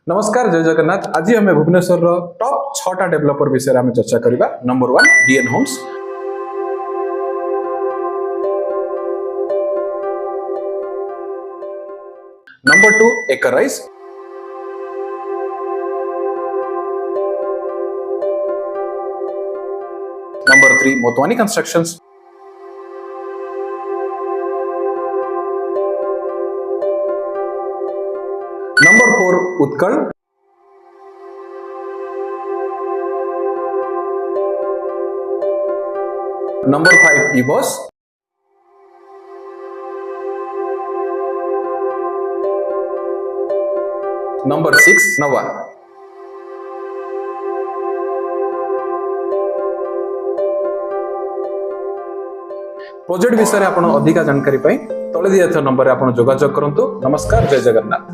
नमस्कार जय जगन्नाथ। आज आम भुवनेश्वर टॉप 6टा डेवलपर विषय में चर्चा करबा। नंबर 1 डीएन होम्स, नंबर 2 एकराइज, number 3 Motwani constructions, number 4 Utkal, number 5 इबोस, नंबर 6 नवा। प्रोजेक्ट विषय में अधिक जानकारी तले दिया नंबर में जोगाजोग करंतु। नमस्कार जय जगन्नाथ।